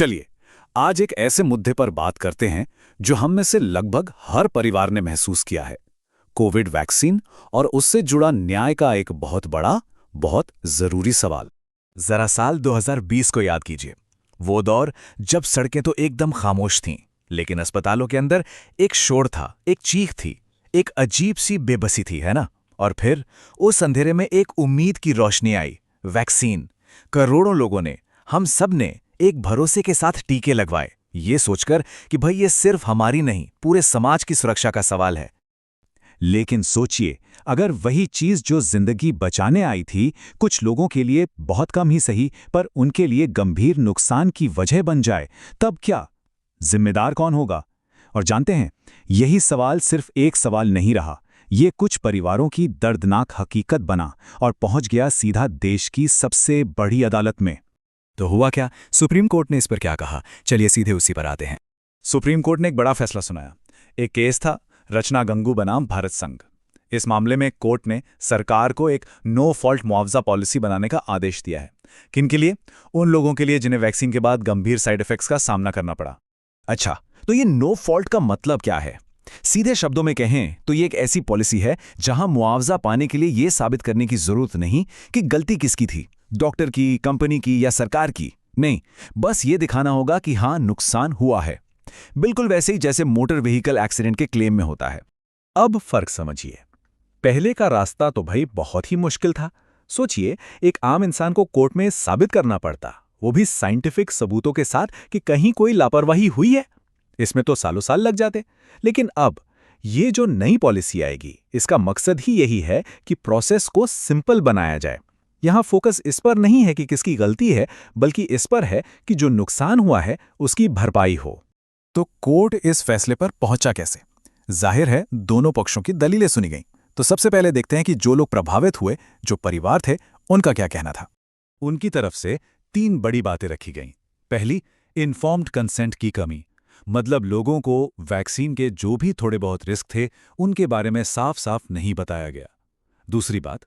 चलिए, आज एक ऐसे मुद्दे पर बात करते हैं जो हम में से लगभग हर परिवार ने महसूस किया है। कोविड वैक्सीन और उससे जुड़ा न्याय का एक बहुत बड़ा, बहुत जरूरी सवाल। जरा साल 2020 को याद कीजिए। वो दौर जब सड़कें तो एकदम खामोश थीं, लेकिन अस्पतालों के अंदर एक शोर था, एक चीख थी, एक अजीब सी बेबसी थी, है ना? और फिर उस अंधेरे में एक उम्मीद की रोशनी आई, वैक्सीन। करोड़ों लोगों ने, हम सब ने एक भरोसे के साथ टीके लगवाए, ये सोचकर कि भाई ये सिर्फ हमारी नहीं, पूरे समाज की सुरक्षा का सवाल है। लेकिन सोचिए, अगर वही चीज जो जिंदगी बचाने आई थी कुछ लोगों के लिए बहुत कम ही सही पर उनके लिए गंभीर नुकसान की वजह बन जाए, तब क्या? जिम्मेदार कौन होगा? और जानते हैं, यही सवाल सिर्फ एक सवाल नहीं रहा, ये कुछ परिवारों की दर्दनाक हकीकत बना और पहुंच गया सीधा देश की सबसे बड़ी अदालत में। तो हुआ क्या? सुप्रीम कोर्ट ने इस पर क्या कहा? चलिए सीधे उसी पर आते हैं। सुप्रीम कोर्ट ने एक बड़ा फैसला सुनाया। एक केस था रचना गंगू बनाम भारत संघ। इस मामले में कोर्ट ने सरकार को एक नो फॉल्ट मुआवजा पॉलिसी बनाने का आदेश दिया है। किनके लिए? उन लोगों के लिए जिन्हें वैक्सीन के बाद गंभीर साइड इफेक्ट्स का सामना करना पड़ा। अच्छा, तो ये नो फॉल्ट का मतलब क्या है? सीधे शब्दों में कहें तो ये एक ऐसी पॉलिसी है जहां मुआवजा पाने के लिए ये साबित करने की जरूरत नहीं कि गलती किसकी थी, डॉक्टर की, कंपनी की या सरकार की। नहीं, बस ये दिखाना होगा कि हां, नुकसान हुआ है। बिल्कुल वैसे ही जैसे मोटर व्हीकल एक्सीडेंट के क्लेम में होता है। अब फर्क समझिए। पहले का रास्ता तो भाई बहुत ही मुश्किल था। सोचिए, एक आम इंसान को कोर्ट में साबित करना पड़ता, वो भी साइंटिफिक सबूतों के साथ कि कहीं कोई लापरवाही हुई है। इसमें तो सालों साल लग जाते। लेकिन अब ये जो नई पॉलिसी आएगी, इसका मकसद ही यही है कि प्रोसेस को सिंपल बनाया जाए। यहां फोकस इस पर नहीं है कि किसकी गलती है, बल्कि इस पर है कि जो नुकसान हुआ है उसकी भरपाई हो। तो कोर्ट इस फैसले पर पहुंचा कैसे? जाहिर है, दोनों पक्षों की दलीलें सुनी गईं। तो सबसे पहले देखते हैं कि जो लोग प्रभावित हुए, जो परिवार थे, उनका क्या कहना था। उनकी तरफ से 3 बड़ी बातें रखी गईं। पहली, इन्फॉर्म्ड कंसेंट की कमी, मतलब लोगों को वैक्सीन के जो भी थोड़े बहुत रिस्क थे उनके बारे में साफ साफ नहीं बताया गया। दूसरी बात,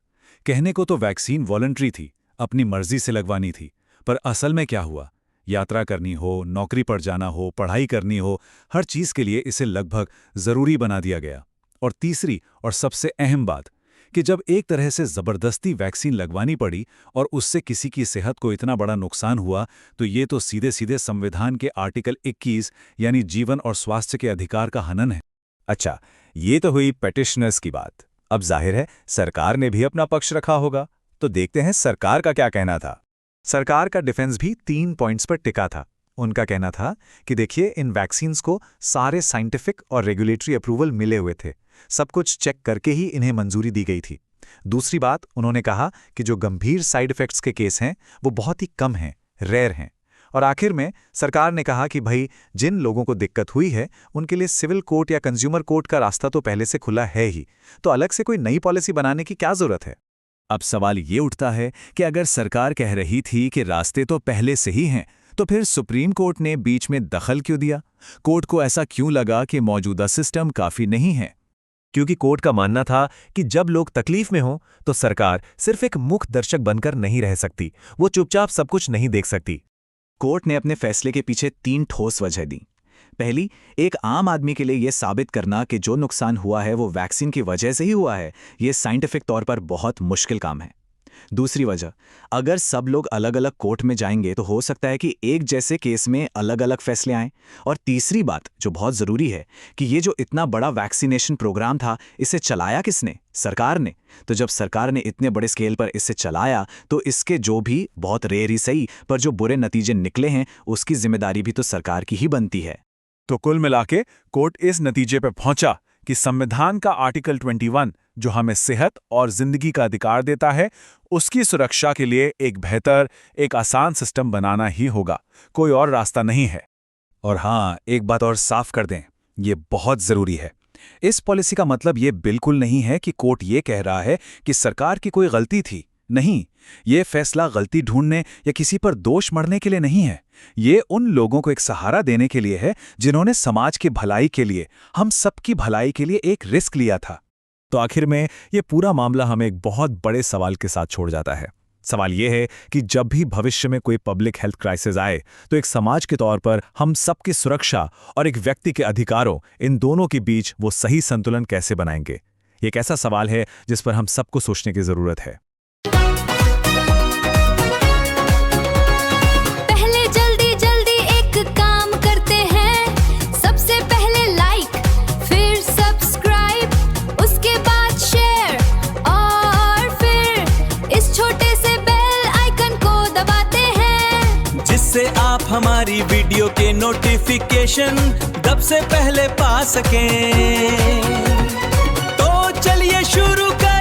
कहने को तो वैक्सीन वॉलंटरी थी, अपनी मर्जी से लगवानी थी, पर असल में क्या हुआ? यात्रा करनी हो, नौकरी पर जाना हो, पढ़ाई करनी हो, हर चीज के लिए इसे लगभग जरूरी बना दिया गया। और तीसरी और सबसे अहम बात कि जब एक तरह से जबरदस्ती वैक्सीन लगवानी पड़ी और उससे किसी की सेहत को इतना बड़ा नुकसान हुआ, तो ये तो सीधे सीधे संविधान के आर्टिकल 21 यानी जीवन और स्वास्थ्य के अधिकार का हनन है। अच्छा, ये तो हुई पेटिशनर्स की बात। अब जाहिर है सरकार ने भी अपना पक्ष रखा होगा, तो देखते हैं सरकार का क्या कहना था। सरकार का डिफेंस भी 3 पॉइंट्स पर टिका था। उनका कहना था कि देखिए, इन वैक्सीन्स को सारे साइंटिफिक और रेगुलेटरी अप्रूवल मिले हुए थे, सब कुछ चेक करके ही इन्हें मंजूरी दी गई थी। दूसरी बात, उन्होंने कहा कि जो गंभीर साइड इफेक्ट्स के केस हैं वो बहुत ही कम हैं, रेयर हैं। और आखिर में सरकार ने कहा कि भाई, जिन लोगों को दिक्कत हुई है उनके लिए सिविल कोर्ट या कंज्यूमर कोर्ट का रास्ता तो पहले से खुला है ही, तो अलग से कोई नई पॉलिसी बनाने की क्या जरूरत है। अब सवाल ये उठता है कि अगर सरकार कह रही थी कि रास्ते तो पहले से ही हैं, तो फिर सुप्रीम कोर्ट ने बीच में दखल क्यों दिया? कोर्ट को ऐसा क्यों लगा कि मौजूदा सिस्टम काफी नहीं है? क्योंकि कोर्ट का मानना था कि जब लोग तकलीफ में हों तो सरकार सिर्फ एक मुख्य दर्शक बनकर नहीं रह सकती, वो चुपचाप सब कुछ नहीं देख सकती। कोर्ट ने अपने फैसले के पीछे 3 ठोस वजह दी। पहली, एक आम आदमी के लिए यह साबित करना कि जो नुकसान हुआ है वो वैक्सीन की वजह से ही हुआ है, यह साइंटिफिक तौर पर बहुत मुश्किल काम है। दूसरी वजह, अगर सब लोग अलग अलग कोर्ट में जाएंगे तो हो सकता है कि एक जैसे केस में अलग अलग फैसले आएं। और तीसरी बात जो बहुत जरूरी है कि ये जो इतना बड़ा वैक्सीनेशन प्रोग्राम था, इसे चलाया किसने? सरकार ने। तो जब सरकार ने इतने बड़े स्केल पर इसे चलाया तो इसके जो भी, बहुत रेयर ही सही, पर जो बुरे नतीजे निकले हैं उसकी जिम्मेदारी भी तो सरकार की ही बनती है। तो कुल मिलाके कोर्ट इस नतीजे पर पहुंचा कि संविधान का आर्टिकल 21 जो हमें सेहत और जिंदगी का अधिकार देता है, उसकी सुरक्षा के लिए एक बेहतर, एक आसान सिस्टम बनाना ही होगा, कोई और रास्ता नहीं है। और हाँ, एक बात और साफ कर दें, ये बहुत जरूरी है। इस पॉलिसी का मतलब ये बिल्कुल नहीं है कि कोर्ट ये कह रहा है कि सरकार की कोई गलती थी। नहीं, ये फैसला गलती ढूंढने या किसी पर दोष मढ़ने के लिए नहीं है। ये उन लोगों को एक सहारा देने के लिए है जिन्होंने समाज की भलाई के लिए, हम सबकी भलाई के लिए एक रिस्क लिया था। तो आखिर में ये पूरा मामला हमें एक बहुत बड़े सवाल के साथ छोड़ जाता है। सवाल यह है कि जब भी भविष्य में कोई पब्लिक हेल्थ क्राइसिस आए तो एक समाज के तौर पर हम सबकी सुरक्षा और एक व्यक्ति के अधिकारों, इन दोनों के बीच वो सही संतुलन कैसे बनाएंगे? ये एक ऐसा सवाल है जिस पर हम सबको सोचने की जरूरत है। पहले जल्दी जल्दी एक काम करते हैं, सबसे पहले लाइक, फिर सब्सक्राइब, उसके बाद शेयर और फिर इस छोटे से बेल आइकन को दबाते हैं, जिससे आप हमारी वीडियो के नोटिफिकेशन सबसे पहले पा सकें। तो चलिए शुरू कर